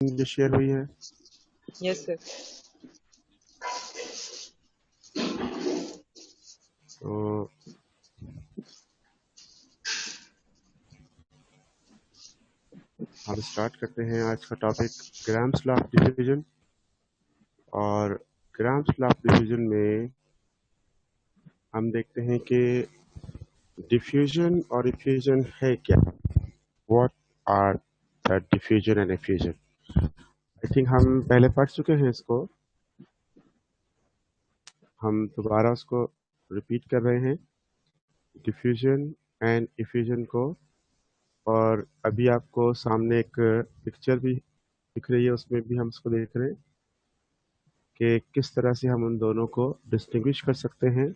जो शेयर हुई है। Yes sir. तो हम स्टार्ट करते हैं आज का topic grams law of diffusion. और ग्राम्स लॉ ऑफ डिफ्यूजन में हम देखते हैं कि डिफ्यूजन और इफ्यूजन है क्या, what are the diffusion and effusion. I think हम पहले पढ़ चुके हैं इसको, हम दोबारा उसको रिपीट कर रहे हैं डिफ्यूजन एंड इफ्यूजन को। और अभी आपको सामने एक पिक्चर भी दिख रही है, उसमें भी हम इसको देख रहे हैं कि किस तरह से हम उन दोनों को डिस्टिंग्विश कर सकते हैं,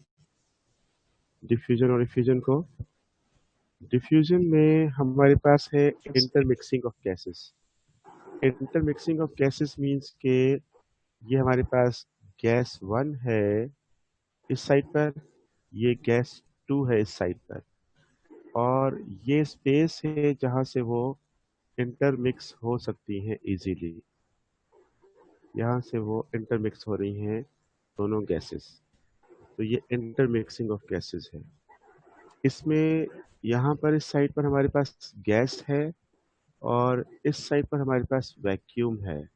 डिफ्यूजन और इफ्यूजन को। डिफ्यूजन में हमारे पास है intermixing of gases. Intermixing of gases means के ये हमारे पास गैस वन है इस साइड पर, ये गैस टू है इस साइड पर, और ये स्पेस है जहां से वो इंटरमिक्स हो सकती हैं इजीली। यहाँ से वो इंटरमिक्स हो रही हैं दोनों गैसेस, तो ये इंटरमिक्सिंग ऑफ गैसेस है। इसमें यहाँ पर इस साइड पर हमारे पास गैस है और इस साइड पर हमारे पास वैक्यूम है,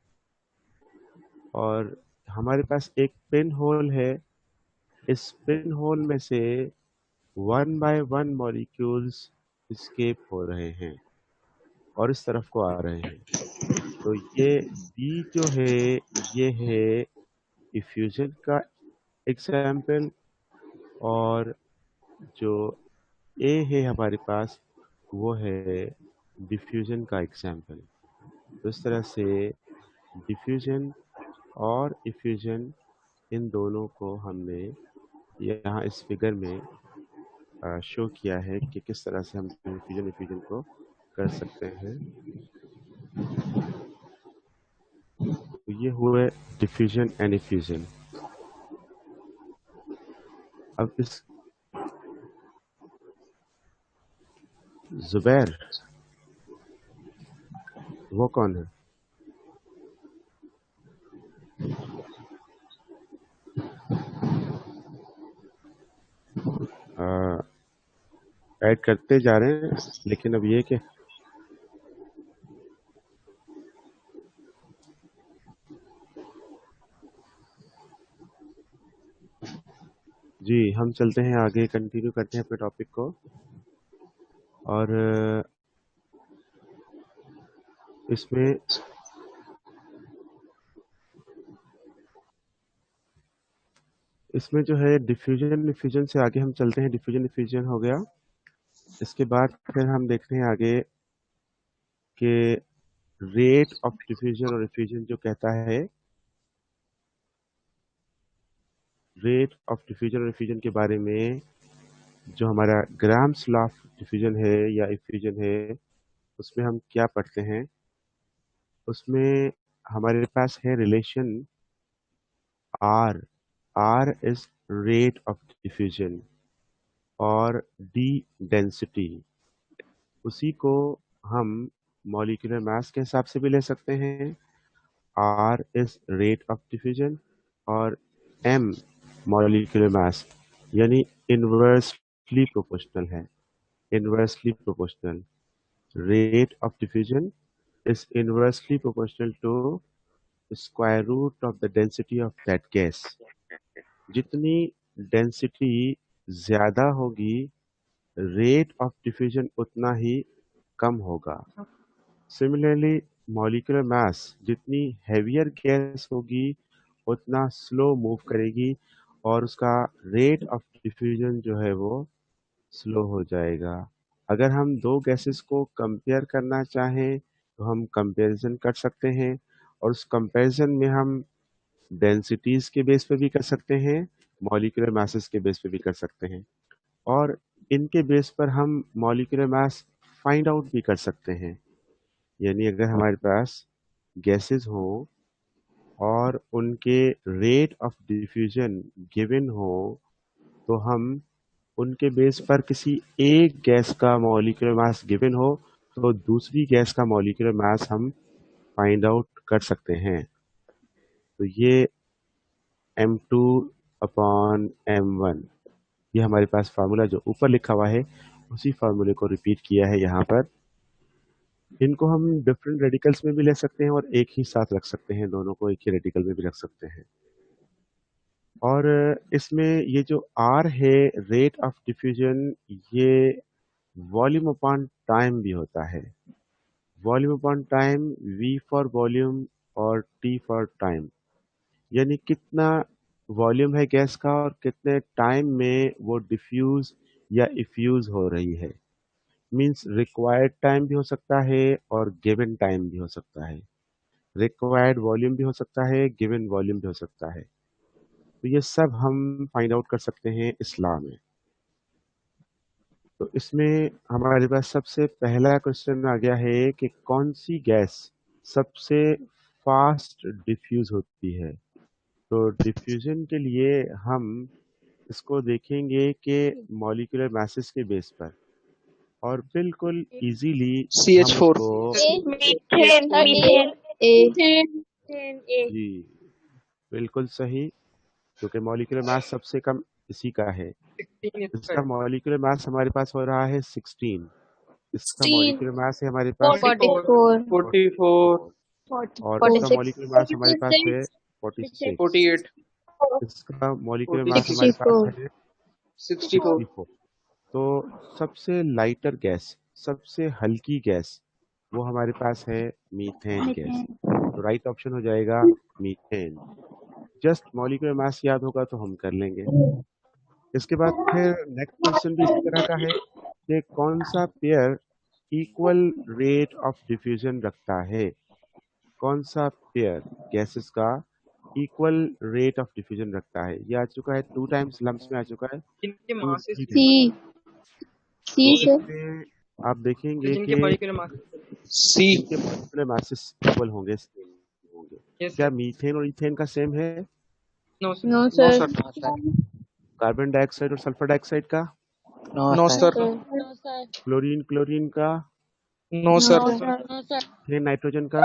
और हमारे पास एक पिन होल है। इस पिन होल में से one by one molecules escape हो रहे हैं और इस तरफ को आ रहे हैं। तो ये बी जो है ये है इफ्यूजन का एग्जाम्पल, और जो ए है हमारे पास वो है डिफ्यूजन का एग्जाम्पल। तो इस तरह से डिफ्यूजन और इफ्यूजन, इन दोनों को हमने यहाँ इस फिगर में शो किया है कि किस तरह से हम डिफ्यूजन इफ्यूजन को कर सकते हैं। तो ये हुए डिफ्यूजन एंड इफ्यूजन। अब इस जुबैर, वो कौन है? ऐड करते जा रहे हैं, लेकिन अब ये कि जी हम चलते हैं आगे, कंटिन्यू करते हैं अपने टॉपिक को। और इसमें इसमें जो है डिफ्यूजन इफ्यूजन से आगे हम चलते हैं। डिफ्यूजन इफ्यूजन हो गया, इसके बाद फिर हम देखते हैं आगे कि रेट ऑफ डिफ्यूजन और इफ्यूजन जो कहता है, रेट ऑफ डिफ्यूजन और इफ्यूजन के बारे में जो हमारा ग्राम्स लॉ ऑफ डिफ्यूजन है या इफ्यूजन है, उसमें हम क्या पढ़ते हैं। उसमें हमारे पास है relation R. R is rate of diffusion और डी डेंसिटी। उसी को हम मॉलिक्यूलर मास के हिसाब से भी ले सकते हैं। R is rate of diffusion और एम मॉलिक्यूलर मास, यानी इनवर्सली प्रोपोर्शनल है। Inversely proportional rate of diffusion is inversely proportional to square root of the density of that gas। जितनी डेंसिटी ज्यादा होगी, रेट ऑफ डिफ्यूजन उतना ही कम होगा। Similarly molecular mass जितनी heavier gas होगी उतना स्लो मूव करेगी, और उसका रेट ऑफ डिफ्यूजन जो है वो स्लो हो जाएगा। अगर हम दो गैसेस को कंपेयर करना चाहें तो हम कंपैरिजन कर सकते हैं, और उस कंपैरिजन में हम डेंसिटीज के बेस पे भी कर सकते हैं, मॉलिक्यूलर मासेस के बेस पे भी कर सकते हैं, और इनके बेस पर हम मॉलिक्यूलर मास फाइंड आउट भी कर सकते हैं। यानी अगर हमारे पास गैसेस हो और उनके रेट ऑफ डिफ्यूजन गिवन हो, तो हम उनके बेस पर किसी एक गैस का मॉलिक्यूलर मास गिवन हो तो दूसरी गैस का मॉलिक्यूलर मास हम फाइंड आउट कर सकते हैं। तो ये M2 अपॉन M1, ये हमारे पास फार्मूला जो ऊपर लिखा हुआ है उसी फार्मूले को रिपीट किया है यहाँ पर। इनको हम डिफरेंट रेडिकल्स में भी ले सकते हैं और एक ही साथ रख सकते हैं, दोनों को एक ही रेडिकल में भी रख सकते हैं। और इसमें ये जो R है, रेट ऑफ डिफ्यूजन, ये वॉल्यूम अपॉन टाइम भी होता है। Volume upon time, V for volume और T फॉर टाइम, यानी कितना वॉल्यूम है गैस का और कितने टाइम में वो डिफ्यूज या इफ्यूज हो रही है। मींस रिक्वायर्ड टाइम भी हो सकता है और गिवन टाइम भी हो सकता है। रिक्वायर्ड वॉल्यूम भी हो सकता है, गिवन वॉल्यूम भी हो सकता है। तो ये सब हम फाइंड आउट कर सकते हैं इस लॉ में। तो इसमें हमारे पास सबसे पहला क्वेश्चन आ गया है कि कौन सी गैस सबसे फास्ट डिफ्यूज होती है। तो डिफ्यूजन के लिए हम इसको देखेंगे कि मॉलिक्यूलर मैसेज के बेस पर, और बिल्कुल इजीली हम CH4। उसको मीथेन मीथेन ए जी बिल्कुल सही, क्योंकि मॉलिक्यूलर मास सबसे कम इसी का है। 16 इसका is मॉलिक्यूलर मास हमारे पास हो रहा है 16। इसका मॉलिक्यूलर मास है हमारे पास 44 44 और इसका मॉलिक्यूलर मास हमारे पास है 46। 48 इसका मॉलिक्यूलर मास 46 हमारे पास है 64 64। तो सबसे लाइटर गैस, सबसे हल्की गैस, वो हमारे पास है मीथेन गैस। तो राइट ऑप्शन हो जाएगा मीथेन। जस्ट मॉलिक्यूलर मास याद होगा तो हम कर लेंगे। इसके बाद फिर नेक्स्ट क्वेश्चन भी इसी तरह का है कि कौन सा pair equal rate of diffusion रखता है। कौन सा पेयर गैसेस का इक्वल रेट ऑफ डिफ्यूजन रखता है। ये आ चुका है 2 टाइम्स लम्स में आ चुका है, जिनके 2 मासेस3 सी टाइम्स। सी तो सर इसमें आप देखेंगे जिनके कि मॉलिक्यूलर मासेस C। इनके मॉलिक्यूलर मासेस इक्वल होंगे, सेम होंगे। यस क्या सर। मीथेन और इथेन का सेम है? No sir. No no sir sir. Carbon dioxide और सल्फर डाइऑक्साइड का? No sir. क्लोरीन क्लोरीन का? No no sir. सर फिर नाइट्रोजन का?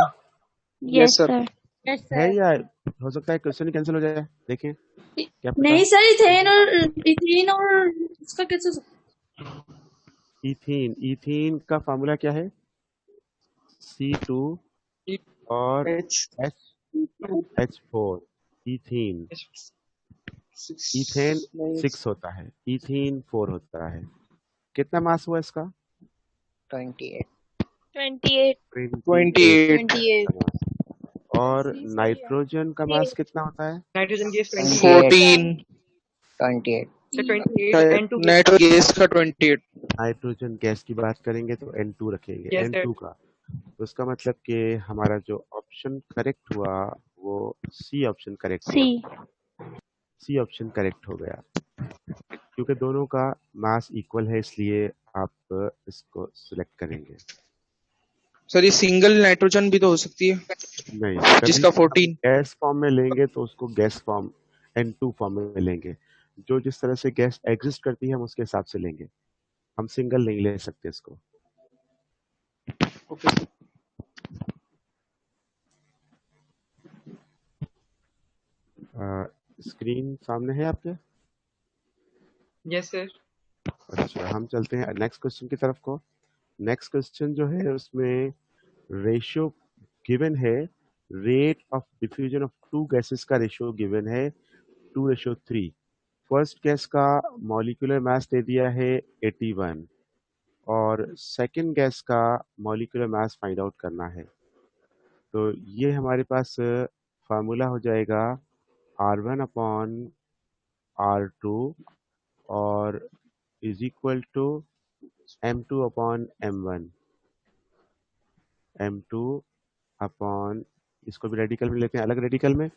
Yes yes sir. सर है या हो सकता है क्वेश्चन ही कैंसिल हो जाए, देखें क्या पता। नहीं सर इथेन और इसका कैसे इथीन, इथीन का फार्मूला क्या है? C2 और H H4, इथीन। इथेन 6 होता है, इथीन 4 होता है। कितना मास हुआ इसका? 28 28 28 मास। और नाइट्रोजन का मास कितना होता है? नाइट्रोजन गैस 14 28 नाइट्रोजन गैस का 28। नाइट्रोजन गैस की बात करेंगे तो N2 रखेंगे, यस सर। N2 का। तो इसका मतलब कि हमारा जो ऑप्शन करेक्ट हुआ वो सी ऑप्शन करेक्ट सी हुआ। सी ऑप्शन करेक्ट हो गया, क्योंकि दोनों का मास इक्वल है, इसलिए आप इसको सिलेक्ट करेंगे। सर ये सिंगल नाइट्रोजन भी तो हो सकती है नहीं, कभी जिसका भी हम 14। गैस फॉर्म में लेंगे तो उसको गैस फॉर्म N2 फॉर्म में लेंगे। जो जिस तरह से गैस एग्जिस्ट करती है हम उसके हिसाब से लेंगे, हम सिंगल नहीं ले सकते इसको। Okay sir. स्क्रीन सामने है आपके? Yes sir. अच्छा, हम चलते हैं नेक्स्ट क्वेश्चन की तरफ को। नेक्स्ट क्वेश्चन जो है उसमें रेशियो गिवन है, rate of diffusion of two gases का रेशियो गिवन है 2:3। फर्स्ट गैस का मॉलिक्यूलर मास दे दिया है 81 और सेकंड गैस का मॉलिक्यूलर मास फाइंड आउट करना है। तो ये हमारे पास फार्मूला हो जाएगा R1 अपॉन R2 और is equal to M2 upon M1। M2 upon, इसको भी रेडिकल में लेते हैं, अलग रेडिकल में,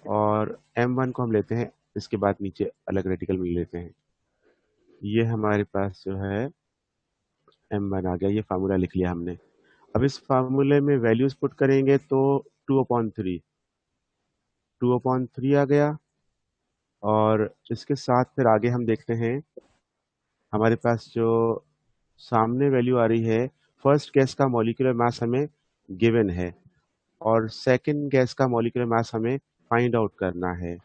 और M1 को हम लेते हैं इसके बाद नीचे अलग रेडिकल में लेते हैं। ये हमारे पास जो है M1 आ गया, ये फार्मूला लिख लिया हमने। अब इस फार्मूले में वैल्यूज पुट करेंगे तो 2/3, 2/3 आ गया। और इसके साथ फिर आगे हम देखते हैं, हमारे पास जो सामने वैल्यू आ रही है, फर्स्ट गैस का मॉलिक्यूलर मास हमें गिवन है और सेकंड गैस का मॉलिक्यूलर मास हमें फाइंड आउट करना है।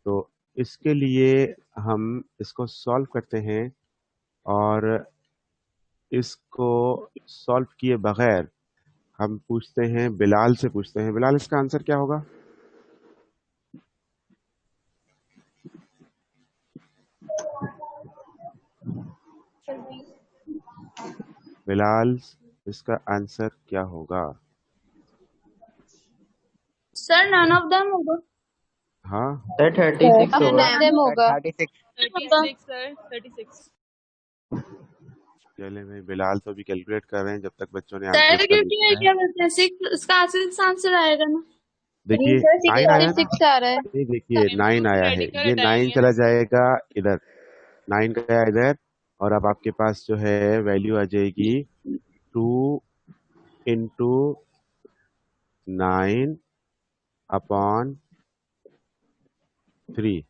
तो इसके लिए हम इसको सॉल्व करते हैं और इसको सॉल्व किए बगैर हम पूछते हैं बिलाल से, पूछते हैं बिलाल इसका आंसर क्या होगा। बिलाल इसका आंसर क्या होगा। सर नन ऑफ देम होगा। हाँ सर 36 नन होगा। ऑफ देम होगा। 36। 36 सर 36। चले भाई, बिलाल तो अभी कैलकुलेट कर रहे हैं जब तक बच्चों ने सर आंसर कर क्योंकि लिया है। क्या बोलते हैं सिक्स, इसका सिक्स आंसर आएगा ना। देखिए सर 9 आया ना, 36 आ रहा है। नहीं देखिए M2 9 से आया है, रेडिकल ये हटाएंगे 9 ना चला सर। जाएगा इधर, 9 गया इधर, और अब आपके पास जो है वैल्यू आ जाएगी 2 इंटू 9 अपॉन 3,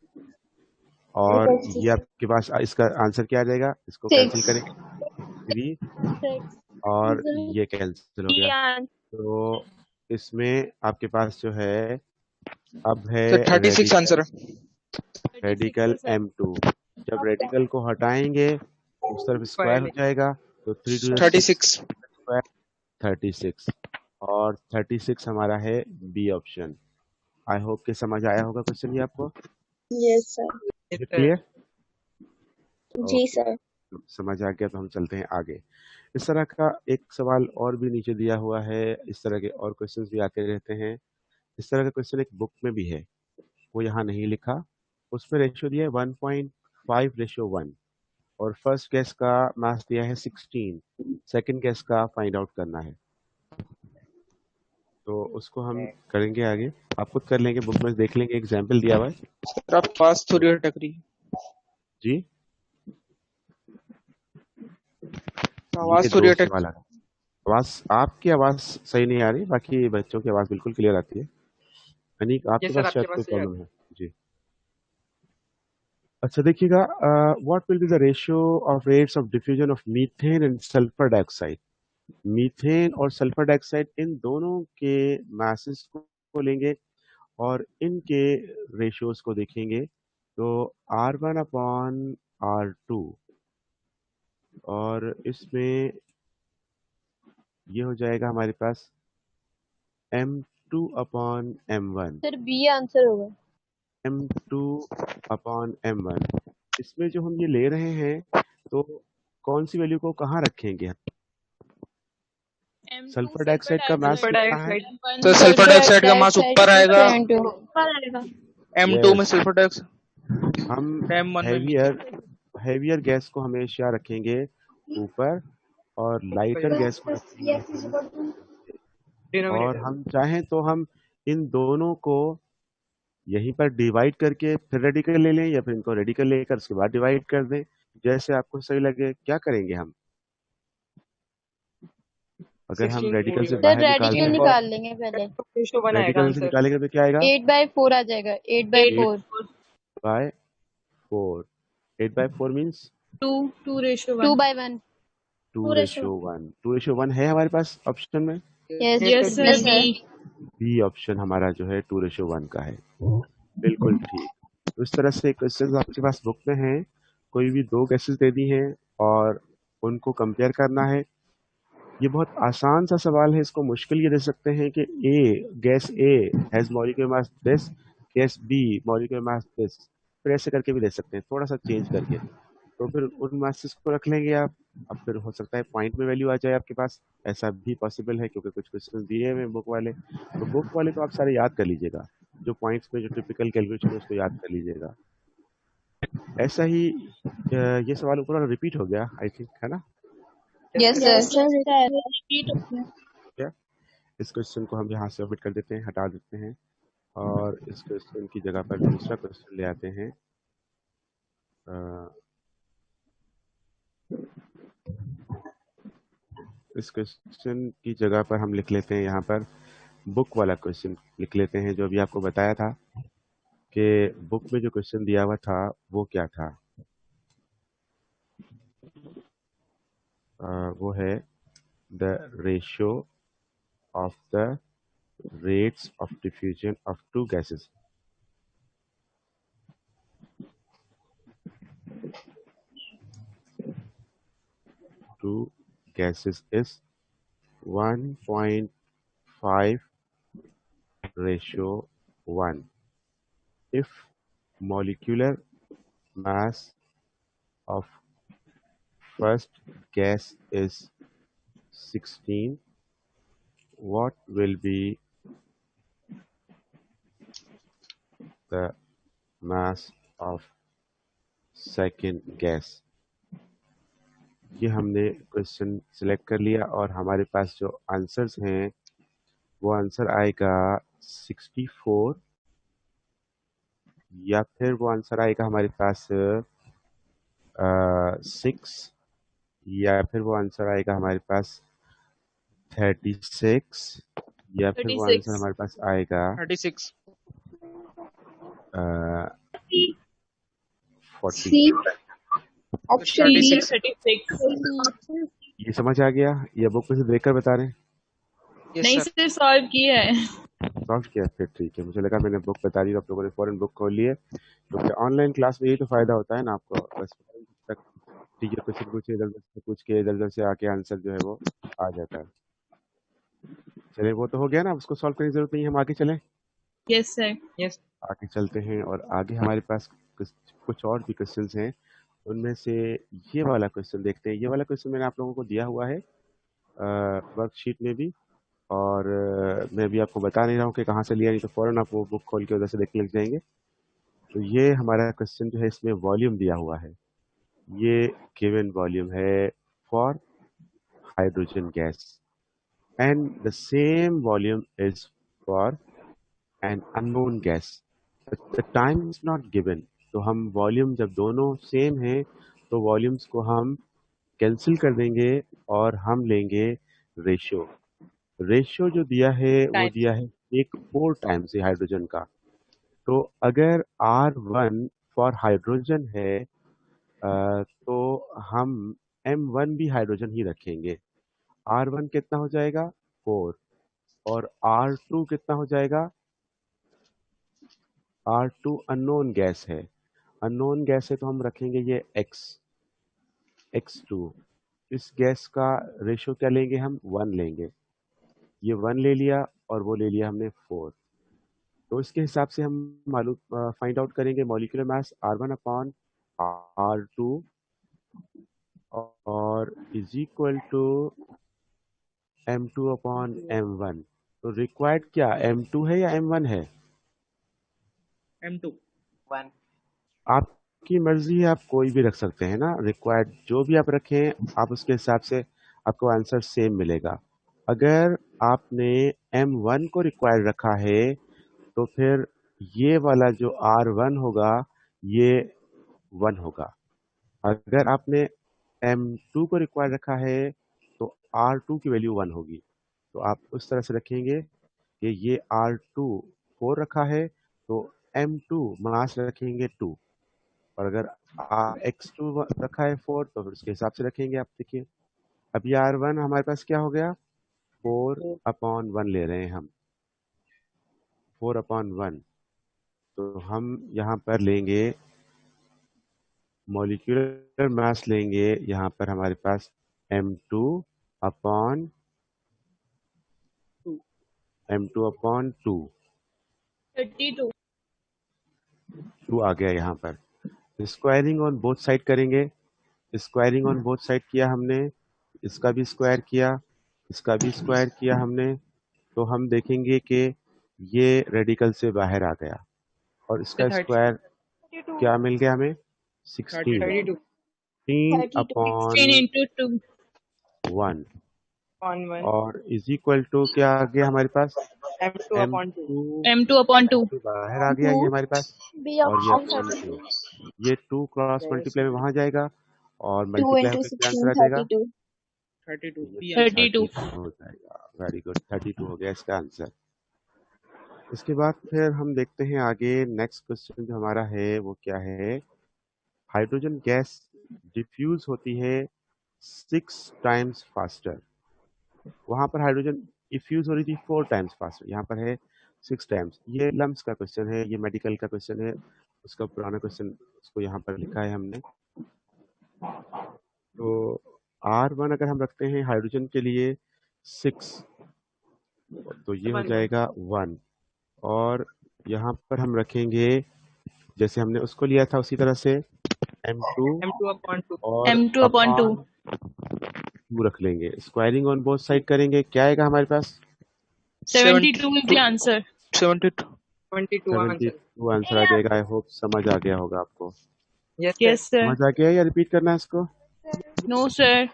और ये आपके पास इसका आंसर क्या आ जाएगा, इसको कैंसिल 6 करेंगे 3 6 और ये कैंसिल हो गया। तो इसमें आपके पास जो है अब है सर 36 आंसर है। रेडिकल है सर। M2। जब रेडिकल को हटाएंगे उस तरफ स्क्वायर हो जाएगा, तो 3 टू 6 36। स्क्वायर 36, और 36 हमारा है बी ऑप्शन। आई होप कि समझ आया होगा क्वेश्चन ये आपको। Yes sir. क्लियर? जी सर। समझ आ गया तो हम चलते हैं आगे। इस तरह का एक सवाल और भी नीचे दिया हुआ है, इस तरह के और क्वेश्चंस भी आते रहते हैं। इस तरह का क्वेश्चन एक बुक में भी है, वो यहाँ नहीं लिखा, उसमें रेशियो दिया है 1.5:1, और फर्स्ट गैस का मास दिया है 16, सेकंड गैस का फाइंड आउट करना है। तो उसको हम करेंगे आगे, आप खुद कर लेंगे, बुक में देख लेंगे, एग्जाम्पल दिया हुआ है सर आप पास थोड़ी और टकरी जी। आवाज ये थोड़ी 2 अटक। सवाल आ रहा है। आवाज, आपकी आवाज सही नहीं आ रही, बाकी बच्चों की आवाज बिल्कुल क्लियर आती है। अनीक आपके पास शायद कोई प्रॉब्लम है जी। अच्छा देखिएगा, what will be the ratio of rates of diffusion of methane and sulphur dioxide. Methane और सल्फर डाइऑक्साइड, इन दोनों के मासेस को लेंगे और इनके रेशियोज को देखेंगे। तो R1 अपॉन R2, और इसमें ये हो जाएगा हमारे पास M2 upon M1, sir B answer होगा। M2 upon M1। इसमें जो हम ये ले रहे हैं, तो कौन सी वैल्यू को कहाँ रखेंगे हम? M2 सल्फर डाइऑक्साइड का मास कितना है? तो सल्फर डाइऑक्साइड का मास ऊपर आएगा, ऊपर आएगा। M2 में यस, सल्फर डाइऑक्साइड, हम M1 में हैवियर गैस को हमेशा रखेंगे ऊपर, और लाइटर गैस को रखेंगे हम, और हम चाहें तो हम इन दोनों को यहीं पर डिवाइड करके फिर रेडिकल ले लें, या फिर इनको रेडिकल लेकर उसके बाद डिवाइड कर दें, जैसे आपको सही लगे। क्या करेंगे हम, अगर हम रेडिकल से सर बाहर रेडिकल निकालते हैं, निकाल लेंगे पहले। रेडिकल से निकालेंगे तो क्या आएगा? 8/4 आ जाएगा। 8/4 8/4। 8/4 मीन्स 2:1। 2/1। 2:1। 2:1 है हमारे पास ऑप्शन में। यस यस सर है। बी ऑप्शन हमारा जो है 2:1 का है। बिल्कुल ठीक। तो इस तरह से क्वेश्चन आपके पास बुक में हैं, कोई भी दो गैसेस दे दी हैं और उनको कंपेयर करना है। ये बहुत आसान सा सवाल है, इसको मुश्किल ये दे सकते हैं कि gas A has molecular mass this, gas B molecular mass this, फिर ऐसे करके भी दे सकते हैं, थोड़ा सा चेंज करके। तो फिर उन मासेस को रख लेंगे आप। अब फिर हो सकता है पॉइंट में वैल्यू आ जाए आपके पास, ऐसा भी पॉसिबल है, क्योंकि कुछ क्वेश्चन दिए हुए हैं बुक वाले। तो बुक वाले तो आप सारे याद कर लीजिएगा, जो पॉइंट्स में जो टिपिकल कैलकुलेशन है उसको याद कर लीजिएगा। ऐसा ही ये सवाल ऊपर वाला रिपीट हो गया आई थिंक, है ना? Yes sir. रिपीट हो गया। क्या, इस क्वेश्चन को हम यहाँ से ओमिट कर देते हैं, हटा देते हैं, और इस क्वेश्चन की जगह पर दूसरा क्वेश्चन ले आते हैं। इस क्वेश्चन की जगह पर हम लिख लेते हैं, यहाँ पर बुक वाला क्वेश्चन लिख लेते हैं, जो अभी आपको बताया था कि बुक में जो क्वेश्चन दिया हुआ था वो क्या था। वो है the ratio of the rates of diffusion of two gases. Two gases is 1.5 ratio 1. If molecular mass of first gas is 16, what will be the mass of second gas? ये हमने क्वेश्चन सिलेक्ट कर लिया और हमारे पास जो answers हैं वो answer आएगा 64 या फिर वो आंसर आएगा हमारे पास 6 या फिर वो आंसर आएगा हमारे पास 36 या फिर वो आंसर 36 हमारे पास आएगा 36 40। सी ऑप्शन डी बी 36 ये समझ आ गया? ये बुक में से देखकर बता रहे हैं? यस नहीं सर सर सॉल्व किया है। सॉल्व किया? फिर ठीक है, मुझे लगा मैंने बुक बता दी, आप लोगों ने फौरन बुक खोल लिए। क्योंकि ऑनलाइन क्लास में यही तो फायदा होता है ना आपको, बस तक टीचर क्वेश्चन पूछे, इधर उधर से पूछ के इधर उधर से आके आंसर जो है वो आ जाता है। चलिए वो तो हो गया ना, उसको सॉल्व करने की जरूरत नहीं है, हम आगे चलें। Yes sir. यस आगे चलते हैं और आगे हमारे पास कुछ और भी क्वेश्चंस हैं। उनमें से ये वाला क्वेश्चन देखते हैं। ये वाला क्वेश्चन मैंने आप लोगों को दिया हुआ है वर्कशीट में भी, और मैं भी आपको बता नहीं रहा हूँ कि कहाँ से लिया, नहीं तो फौरन आप वो बुक खोल के उधर से देखने लग जाएंगे। तो ये हमारा क्वेश्चन जो है इसमें वॉल्यूम दिया हुआ है। ये गिवन वॉल्यूम है for hydrogen gas and the same volume is for an unknown gas. The time is not given. तो हम वॉल्यूम जब दोनों सेम हैं तो वॉल्यूम्स को हम कैंसिल कर देंगे और हम लेंगे रेशियो। रेशियो जो दिया है वो दिया है एक 4 टाइम्स हाइड्रोजन का। तो अगर R1 फॉर हाइड्रोजन है तो हम M1 भी हाइड्रोजन ही रखेंगे। R1 कितना हो जाएगा 4 और R2 कितना हो जाएगा? R2 अननोन गैस है। अननोन गैस है तो हम रखेंगे ये X2। इस गैस का रेशियो क्या लेंगे हम? 1 लेंगे। ये 1 ले लिया और वो ले लिया हमने 4। तो इसके हिसाब से हम मालूम फाइंड आउट करेंगे molecular mass R1 upon R2 और is equal to M2 upon M1। तो रिक्वायर्ड क्या M2 है या M1 है? M2 1 आपकी मर्जी है, आप कोई भी रख सकते हैं ना। रिक्वायर्ड जो भी आप रखें आप उसके हिसाब से आपको आंसर सेम मिलेगा। अगर आपने M1 को रिक्वायर्ड रखा है तो फिर ये वाला जो R1 होगा ये 1 होगा। अगर आपने M2 को रिक्वायर्ड रखा है तो R2 की वैल्यू 1 होगी। तो आप उस तरह से रखेंगे कि ये R2 4 रखा है तो M2 मास रखेंगे 2, और अगर X2 रखा है 4 तो फिर उसके हिसाब से रखेंगे। आप देखिए अब ये R1 हमारे पास क्या हो गया? 4/1 ले रहे हैं हम, 4/1। तो हम यहाँ पर लेंगे मॉलिक्यूलर मास, लेंगे यहाँ पर हमारे पास M2 अपॉन 2 M2 अपॉन 2। 32 2 आ गया यहाँ पर। स्क्वायरिंग ऑन बोथ साइड करेंगे। स्क्वायरिंग ऑन बोथ साइड किया हमने, इसका भी स्क्वायर किया, इसका भी स्क्वायर किया हमने। तो हम देखेंगे कि ये रेडिकल से बाहर आ गया और इसका 30 स्क्वायर क्या मिल गया हमें? 16। 32 16 32 अपॉन 16 into 2 1 on 1 और इज इक्वल टू क्या आ गया हमारे पास? M2 upon 2 M2। M2 upon 2 M2 बाहर आ गया ये हमारे पास, बी और ये ऑप्शन अपॉन 2। 32 ये 2 क्रॉस मल्टीप्लाई में वहां जाएगा और 2 मल्टीप्लाई into होकर क्या आंसर 16 आ जाएगा? 32 32 ये B answer 32 32 हो जाएगा। वेरी गुड, 32 हो गया इसका आंसर। इसके बाद फिर हम देखते हैं आगे। नेक्स्ट क्वेश्चन जो हमारा है वो क्या है? हाइड्रोजन गैस डिफ्यूज होती है 6 टाइम्स फास्टर। वहां पर हाइड्रोजन इफ्यूज हो रही थी 4 टाइम्स फास्टर, यहाँ पर है 6 टाइम्स। ये लम्स का क्वेश्चन है, ये मेडिकल का क्वेश्चन है, उसका पुराना क्वेश्चन उसको यहाँ पर लिखा है हमने। तो R1 अगर हम रखते हैं हाइड्रोजन के लिए 6, तो ये हो जाएगा 1, और यहाँ पर हम रखेंगे जैसे हमने उसको लिया था उसी तरह से M2 M2/2 और M2/2 2 रख लेंगे। स्क्वायरिंग ऑन बोथ साइड करेंगे, क्या आएगा हमारे पास? 72 is the answer. 72 72 answer. 72 answer आ जाएगा। आई होप समझ आ गया होगा आपको। Yes sir. समझ आ गया या रिपीट करना है इसको? No sir.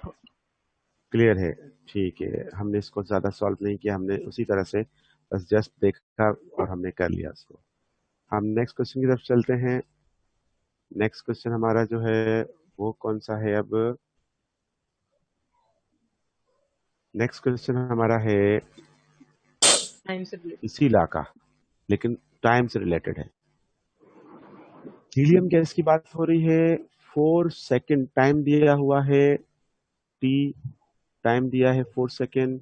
क्लियर है, ठीक है। हमने इसको ज्यादा सॉल्व नहीं किया, हमने उसी तरह से बस जस्ट देखा और हमने कर लिया इसको। हम नेक्स्ट क्वेश्चन की तरफ चलते हैं। नेक्स्ट क्वेश्चन हमारा जो है वो कौन सा है? अब नेक्स्ट क्वेश्चन हमारा है टाइम से इसी ला का, लेकिन टाइम से रिलेटेड है। हीलियम गैस की बात हो रही है। 4 सेकेंड टाइम दिया हुआ है, टी टाइम दिया है 4 सेकेंड,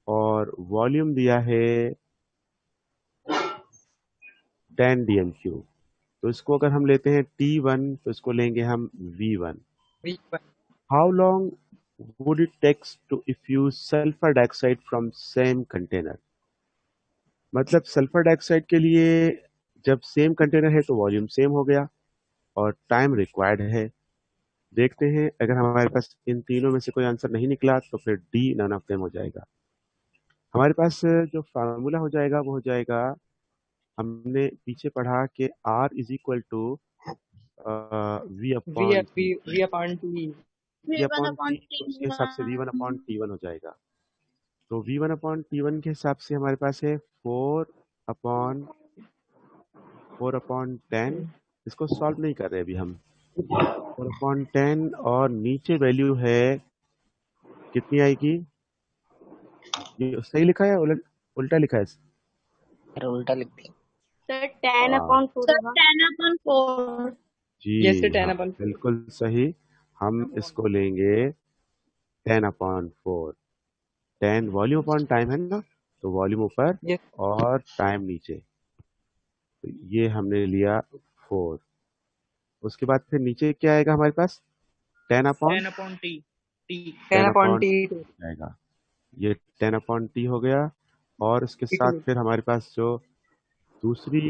और वॉल्यूम दिया है 10 DMQ। तो इसको अगर हम लेते हैं T1 तो इसको लेंगे हम V1। How long would it takes to effuse sulphur dioxide from same container? मतलब सल्फर डाइऑक्साइड के लिए जब सेम कंटेनर है तो वॉल्यूम सेम हो गया और टाइम रिक्वायर्ड है। देखते हैं, अगर हमारे पास इन तीनों में से कोई आंसर नहीं निकला तो फिर डी नन ऑफ देम हो जाएगा। हमारे पास जो फार्मूला हो जाएगा वो हो जाएगा, हमने पीछे पढ़ा कि R is equal to V upon T, उसके हिसाब से V1 अपॉन T1 हो जाएगा। तो V1 अपॉन T1 के हिसाब से हमारे पास है 4 अपॉन 10। इसको सॉल्व नहीं कर रहे अभी हम। 4 अपॉन 10 और नीचे वैल्यू है कितनी आएगी? ये सही लिखा है उल्टा लिखा है? अरे उल्टा लिख दिया। Sir 10/4. Sir 10/4. जी Yes, sir, 10 हाँ, upon 4. बिल्कुल सही। हम इसको लेंगे 10/4। 10 वॉल्यूम अपॉन टाइम है ना, तो वॉल्यूम ऊपर Yes. और टाइम नीचे। तो ये हमने लिया 4। उसके बाद फिर नीचे क्या आएगा हमारे पास? 10 अपॉन 10 upon T आएगा। ये 10 अपॉन टी हो गया। और उसके साथ फिर हमारे पास जो दूसरी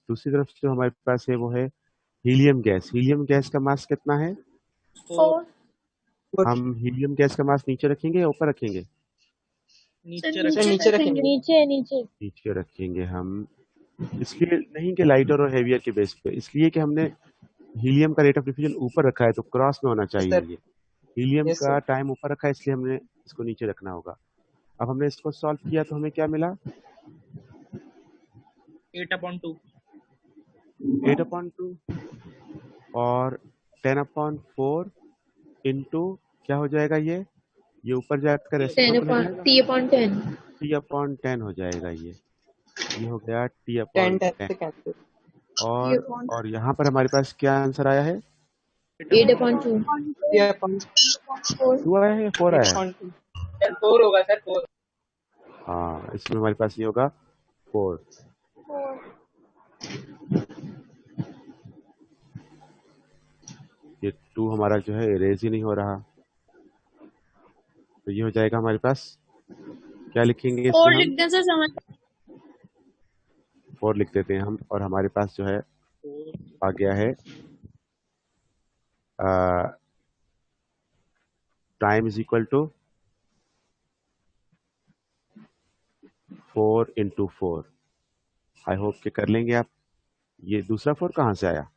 तरफ जो हमारे पास है वो है हीलियम गैस। हीलियम गैस का मास कितना है? 4. हम हीलियम गैस का मास नीचे रखेंगे या ऊपर रखेंगे? नीचे रखेंगे। नीचे रखेंगे हम, इसलिए नहीं कि लाइटर और हेवियर के बेस पे, इसलिए कि हमने हीलियम का रेट ऑफ डिफ्यूजन ऊपर रखा है तो क्रॉस में होना चाहिए। ये हीलियम Yes, का sir. टाइम ऊपर रखा है इसलिए हमने इसको नीचे रखना होगा। अब हमने इसको सॉल्व किया तो हमें क्या मिला? 8/2 8/2 और 10/4 इंटू क्या हो जाएगा? ये ऊपर जाकर रेसिप्रोकल T/10 हो जाएगा। ये हो गया 10 T/10। से कैंसिल। और यहाँ पर हमारे पास क्या आंसर आया है? 8/2. 2 आया है या 4 आया है? 4 होगा सर, 4। हाँ, इसमें हमारे पास ये होगा 4। ये 2 हमारा जो है इरेज ही नहीं हो रहा, तो ये हो जाएगा हमारे पास। क्या लिखेंगे इसमें? 4 लिखने से समझ 4 लिख देते हैं हम, और हमारे पास जो है आ गया है time is equal to 4 into 4। I hope के कर लेंगे आप। ये दूसरा 4 कहाँ से आया?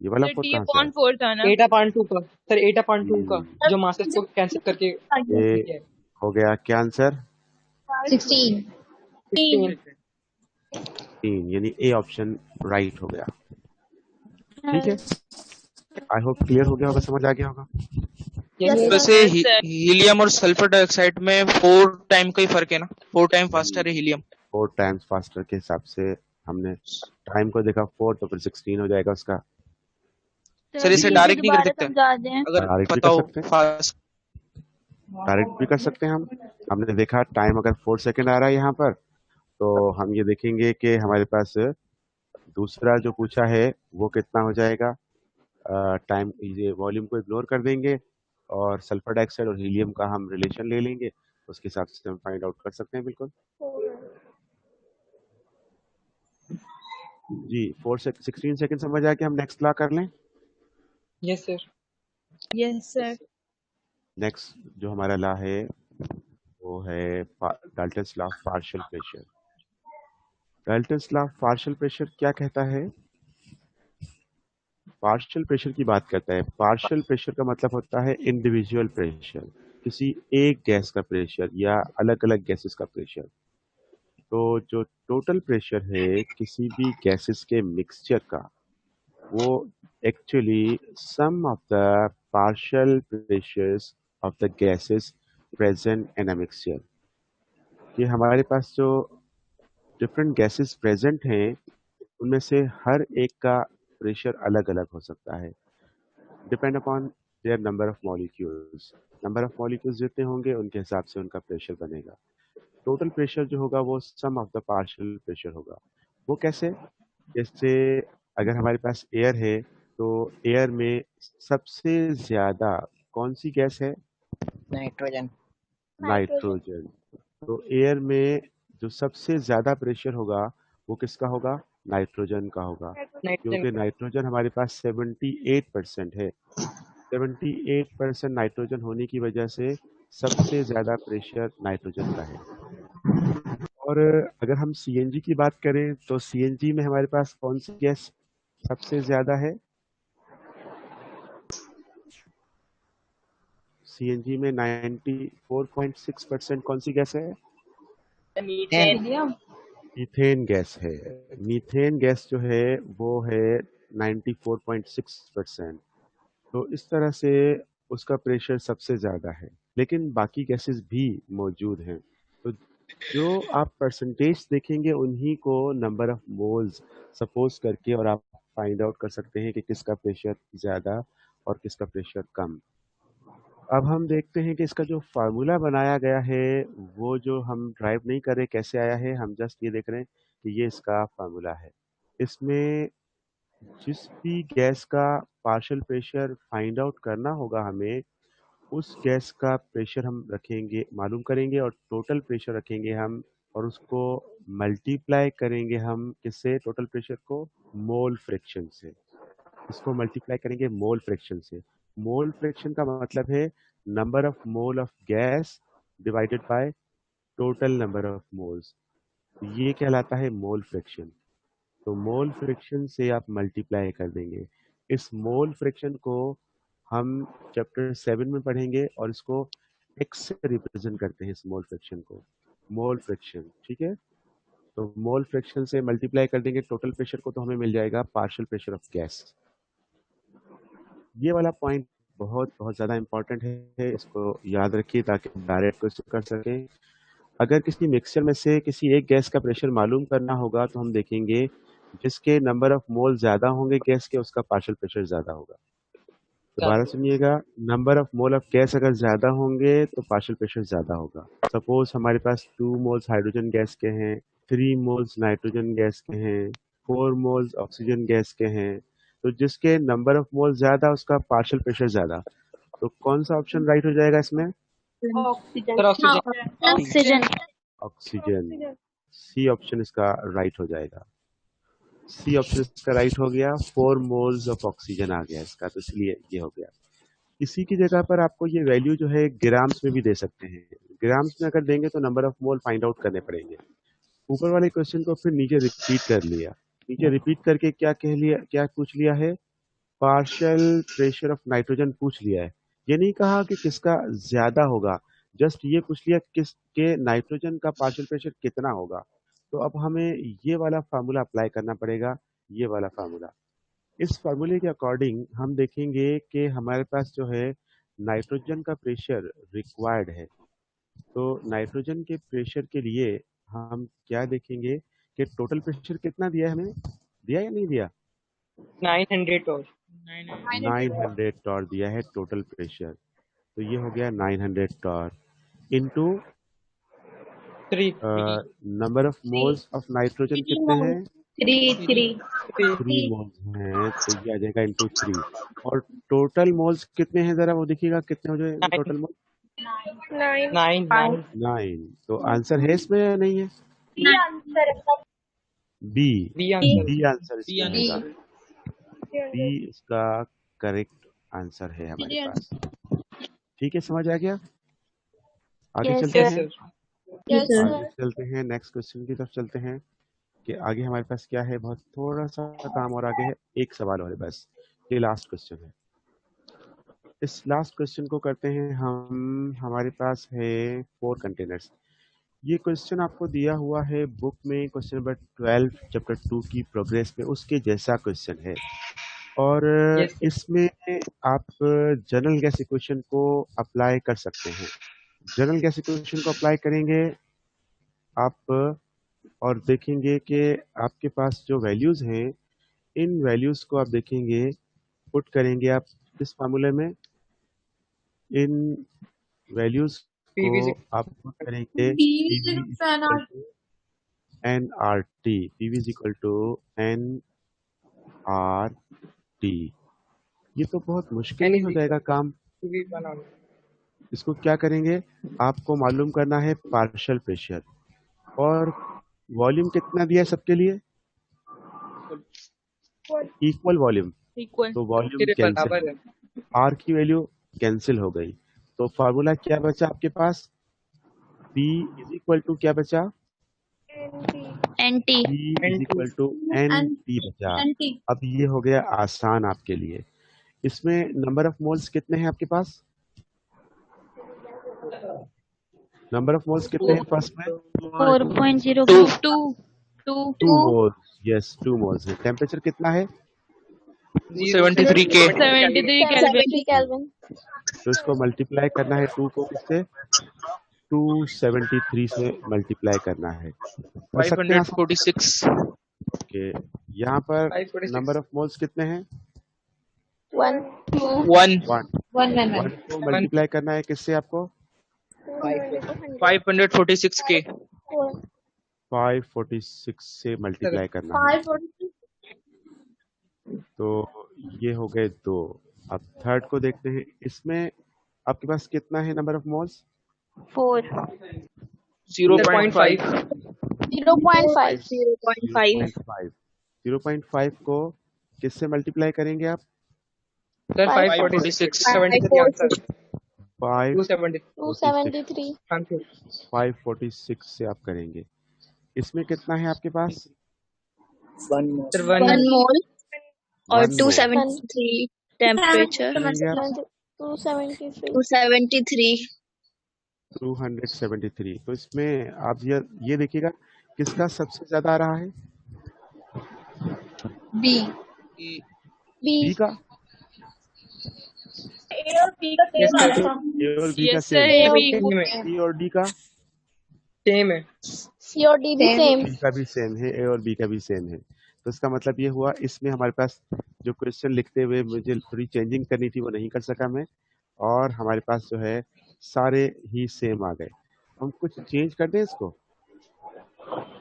ये वाला 4 कहाँ से आया? 4 था ना 8/2 का सर, 8/2 का जो मास्टर्स को कैंसिल करके ये हो गया क्या आंसर? 16. 3, यानी ए ऑप्शन राइट हो गया। ठीक है, आई होप क्लियर हो गया होगा, समझ आ गया होगा। वैसे हीलियम और सल्फर डाइऑक्साइड में 4 टाइम का ही फर्क है ना, 4 टाइम फास्टर है हीलियम। 4 टाइम्स फास्टर के हिसाब से हमने टाइम को देखा 4, तो फिर 16 हो जाएगा उसका। सर इसे डायरेक्ट नहीं कर सकते अगर डायरेक्ट भी पता कर हो सकते हैं। फास्ट। डायरेक्ट भी कर सकते हैं हम। हमने देखा टाइम अगर 4 सेकेंड आ रहा है यहाँ पर, तो हम ये देखेंगे कि हमारे पास दूसरा जो पूछा है वो कितना हो जाएगा। टाइम, ये वॉल्यूम को इग्नोर कर देंगे और सल्फर डाइऑक्साइड और हीलियम का हम रिलेशन ले लेंगे, उसके हिसाब से हम फाइंड आउट कर सकते हैं बिल्कुल। जी 16 सेकंड समझ आया कि हम नेक्स्ट ला कर लें। Yes sir. Yes, sir. Next जो हमारा ला है वो है Dalton's law of partial pressure. Dalton's law of partial pressure क्या कहता है? पार्शियल प्रेशर की बात करता है। पार्शियल प्रेशर का मतलब होता है इंडिविजुअल प्रेशर, किसी एक गैस का प्रेशर या अलग अलग गैसेस का प्रेशर। तो जो टोटल प्रेशर है किसी भी गैसेस के मिक्सचर का, वो actually sum of the partial pressures of the gases present in a mixture. कि हमारे पास जो डिफरेंट गैसेस प्रेजेंट हैं उनमें से हर एक का प्रेशर अलग अलग हो सकता है, depend upon their number of molecules. Number of molecules जितने होंगे उनके हिसाब से उनका प्रेशर बनेगा। टोटल प्रेशर जो होगा वो सम ऑफ द पार्शियल प्रेशर होगा। वो कैसे? जैसे अगर हमारे पास एयर है तो एयर में सबसे ज्यादा कौन सी गैस है? नाइट्रोजन। नाइट्रोजन। तो एयर में जो सबसे ज्यादा प्रेशर होगा वो किसका होगा? नाइट्रोजन का होगा, नाइट्रोजन क्योंकि का। नाइट्रोजन हमारे पास 78% है। 78% नाइट्रोजन होने की वजह से सबसे ज्यादा प्रेशर नाइट्रोजन का है। और अगर हम सीएनजी की बात करें तो सीएनजी में हमारे पास कौन सी गैस सबसे ज्यादा है? सीएनजी में 94.6% कौन सी गैस है? टेन। Helium. मीथेन गैस है। मीथेन गैस जो है वो है 94.6%। तो इस तरह से उसका प्रेशर सबसे ज़्यादा है, लेकिन बाकी गैसेस भी मौजूद हैं। तो जो आप परसेंटेज देखेंगे उन्हीं को नंबर ऑफ मोल्स सपोज करके और आप फाइंड आउट कर सकते हैं कि किसका प्रेशर ज़्यादा और किसका प्रेशर कम। अब हम देखते हैं कि इसका जो फार्मूला बनाया गया है वो जो हम ड्राइव नहीं कर रहे कैसे आया है, हम जस्ट ये देख रहे हैं कि ये इसका फार्मूला है। इसमें जिस भी गैस का पार्शियल प्रेशर फाइंड आउट करना होगा हमें, उस गैस का प्रेशर हम रखेंगे, मालूम करेंगे और टोटल प्रेशर रखेंगे हम, और उसको मल्टीप्लाई करेंगे हम किससे? टोटल प्रेशर को मोल फ्रैक्शन से। इसको मल्टीप्लाई करेंगे मोल फ्रैक्शन से। मोल फ्रैक्शन का मतलब है number of mole of gas divided by total number of moles. ये कहलाता है मोल फ्रैक्शन। तो मोल फ्रैक्शन से आप मल्टीप्लाई कर देंगे। इस मोल फ्रैक्शन को हम चैप्टर 7 में पढ़ेंगे और इसको एक्स से रिप्रेजेंट करते हैं, इस मोल फ्रैक्शन को। मोल फ्रैक्शन, ठीक है। तो मोल फ्रैक्शन से मल्टीप्लाई कर देंगे टोटल प्रेशर को, तो हमें मिल जाएगा पार्शियल प्रेशर ऑफ गैस। ये वाला पॉइंट बहुत बहुत ज़्यादा इंपॉर्टेंट है, इसको याद रखिए ताकि डायरेक्ट क्वेश्चन कर सकें। अगर किसी मिक्सचर में से किसी एक गैस का प्रेशर मालूम करना होगा तो हम देखेंगे जिसके नंबर ऑफ मोल ज़्यादा होंगे गैस के उसका पार्शियल प्रेशर ज़्यादा होगा। दोबारा सुनिएगा, number of mole of gas अगर ज़्यादा होंगे तो पार्शियल प्रेशर ज़्यादा होगा। सपोज हमारे पास 2 मोल्स हाइड्रोजन गैस के हैं, 3 मोल्स नाइट्रोजन गैस के हैं, 4 मोल्स ऑक्सीजन गैस के हैं। तो जिसके नंबर ऑफ मोल ज़्यादा उसका पार्शियल प्रेशर ज़्यादा। तो कौन सा ऑप्शन राइट हो जाएगा इसमें? Sir oxygen. Oxygen. Oxygen. C option इसका राइट हो जाएगा। सी ऑप्शन इसका राइट हो गया। 4 मोल्स ऑफ ऑक्सीजन आ गया इसका, तो इसलिए ये हो गया। इसी की जगह पर आपको ये वैल्यू जो है ग्राम्स में भी दे सकते हैं। ग्राम्स में अगर देंगे तो number of mole find out करने पड़ेंगे। ऊपर वाले क्वेश्चन को फिर नीचे रिपीट कर लिया। नीचे रिपीट करके क्या कह लिया, क्या पूछ लिया है? पार्शियल प्रेशर ऑफ नाइट्रोजन पूछ लिया है। ये नहीं कहा कि किसका ज्यादा होगा, जस्ट ये पूछ लिया किसके नाइट्रोजन का पार्शियल प्रेशर कितना होगा। तो अब हमें ये वाला फार्मूला अप्लाई करना पड़ेगा, ये वाला फार्मूला। इस फार्मूले के अकॉर्डिंग हम देखेंगे कि हमारे पास जो है नाइट्रोजन का प्रेशर रिक्वायर्ड है। तो नाइट्रोजन के प्रेशर के लिए हम क्या देखेंगे कि टोटल प्रेशर कितना दिया है हमें, दिया या नहीं दिया? 900 और 900 टॉर दिया है टोटल प्रेशर। तो ये हो गया 900 torr into 3 number of moles of nitrogen कितने हैं? 3 मोल्स हैं, तो ये आ जाएगा इंटू 3। और टोटल मोल्स कितने हैं, जरा वो देखिएगा कितने हो जाए टोटल मोल? 9 9। तो आंसर है इसमें या नहीं है? B. B answer B answer B इसमें होगा। आंसर बी इसका करेक्ट आंसर है हमारे पास। ठीक है, समझ आ गया? आगे चलते यस हैं। सर आगे चलते हैं, नेक्स्ट क्वेश्चन की तरफ चलते हैं कि आगे हमारे पास क्या है। बहुत थोड़ा सा काम और आगे है, एक सवाल और है बस, ये लास्ट क्वेश्चन है। इस लास्ट क्वेश्चन को करते हैं हम। हमारे पास है 4 कंटेनर्स। ये क्वेश्चन आपको दिया हुआ है बुक में, क्वेश्चन नंबर 12 चैप्टर 2 की प्रोग्रेस में, उसके जैसा क्वेश्चन है। और यस सर इसमें आप जनरल गैस इक्वेशन को अप्लाई कर सकते हैं। जनरल गैस इक्वेशन को अप्लाई करेंगे आप, और देखेंगे कि आपके पास जो वैल्यूज हैं, इन वैल्यूज को आप देखेंगे, पुट करेंगे आप इस फार्मूले में। इन वैल्यूज को पीवी आप पुट करेंगे B PV is an equal to N R T. PV is equal to N R T. ये तो बहुत मुश्किल एन नहीं इज हो इक्वल जाएगा काम? पीवी बनाना इसको क्या करेंगे, आपको मालूम करना है पार्शियल प्रेशर और वॉल्यूम कितना दिया है सबके लिए, इक्वल वॉल्यूम। इक्वल तो वॉल्यूम फिर कैंसिल, बराबर है आर की वैल्यू कैंसिल हो गई। तो फार्मूला क्या बचा आपके पास? P इज इक्वल टू क्या बचा? NT P is N2 equal to N and T बचा। NT अब ये हो गया आसान आपके लिए। इसमें नंबर ऑफ मोल्स कितने हैं आपके पास? नंबर ऑफ मोल्स कितने हैं फर्स्ट में? 4.02 2 मोल्स। यस, 2 मोल्स है। टेम्परेचर कितना है? 73 के 73 Kelvin तो इसको मल्टीप्लाई करना है 2 को किससे? 273 से मल्टीप्लाई करना है। कर सकते हैं आसान? 546 ओके, यहाँ पर 546 नंबर ऑफ मोल्स कितने हैं? 1 वन को मल्टीप्लाई करना है किससे आपको? 546 के 546 से मल्टीप्लाई करना है। 546 तो ये हो गए 2। अब थर्ड को देखते हैं। इसमें आपके पास कितना है नंबर ऑफ मोल्स? 0.5 0.5 को किससे मल्टीप्लाई करेंगे आप? सर 546 73 आंसर 546 आंसर 546 से आप करेंगे। इसमें कितना है आपके पास? सर 1 1 mole और 273 temperature करेंगे आप 273 273। तो इसमें आप ये देखिएगा किसका सबसे ज्यादा आ रहा है? B बी का। A और B का Yes, same sir. आया था ए और बी का Yes sir same, A B सी और डी का, सेम है C और D भी same बी का भी सेम है, ए और बी का भी सेम है। तो इसका मतलब ये हुआ, इसमें हमारे पास जो क्वेश्चन लिखते हुए मुझे थोड़ी चेंजिंग करनी थी वो नहीं कर सका मैं, और हमारे पास जो है सारे ही सेम आ गए। हम कुछ चेंज कर दें इसको।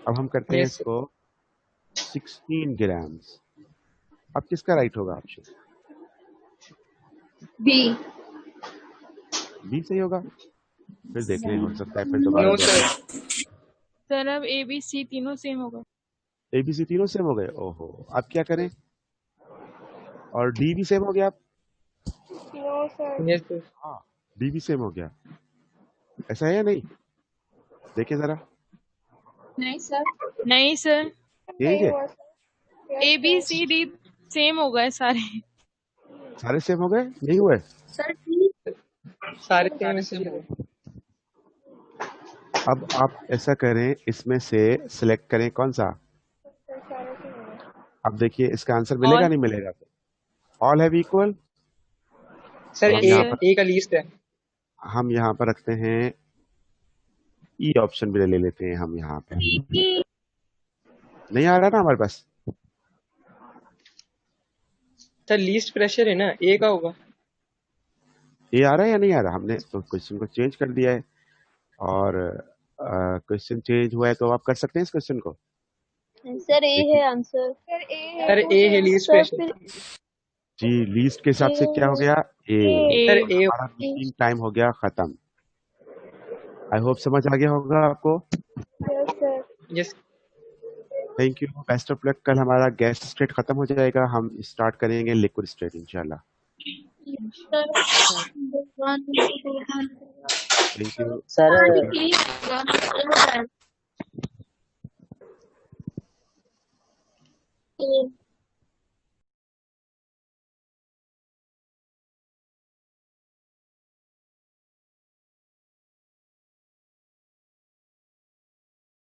अब हम करते हैं Yes, sir. इसको 16 ग्राम्स। अब किसका राइट होगा ऑप्शन? B बी सही होगा? फिर देखने हो सकता है फिर दोबारा नो देखें। सर सर अब ए बी सी तीनों सेम होगा। एबीसी तीनों सेम हो गए। ओहो, अब क्या करें? और डी भी सेम हो गया। आप यस सर हाँ, डी भी सेम हो गया। ऐसा है या नहीं? देखें जरा, नहीं सर नहीं सर यही है, A B C D same हो गए सारे। सारे सेम हो गए, नहीं हुए? सर D सारे सेम ऐसे हो अब आप ऐसा करें, इसमें से सिलेक्ट करें कौन सा। अब देखिए इसका आंसर मिलेगा All. नहीं मिलेगा? All have equal. सर हम Yes, यहाँ sir. पर ए का लीस्ट है हम यहाँ पर रखते हैं ई ऑप्शन भी ले लेते हैं हम यहाँ पर। नहीं आ रहा ना हमारे पास? सर लीस्ट प्रेशर है ना ए का होगा ए आ रहा है या नहीं आ रहा? हमने तो क्वेश्चन को चेंज कर दिया है, और क्वेश्चन चेंज हुआ है तो आप कर सकते हैं इस क्वेश्चन को। सर ए देखिए है आंसर। सर ए है लीस्ट सर पे। फिर जी, लीस्ट के हिसाब से क्या हो गया? ए। सर ए हमारा मीटिंग टाइम हो गया खत्म। आई होप समझ आ गया होगा आपको। Yes sir. Yes thank you, best of luck. कल हमारा गैस स्टेट खत्म हो जाएगा, हम स्टार्ट करेंगे लिक्विड स्टेट इंशाल्लाह। Sir 1 2 thank you. Sir sir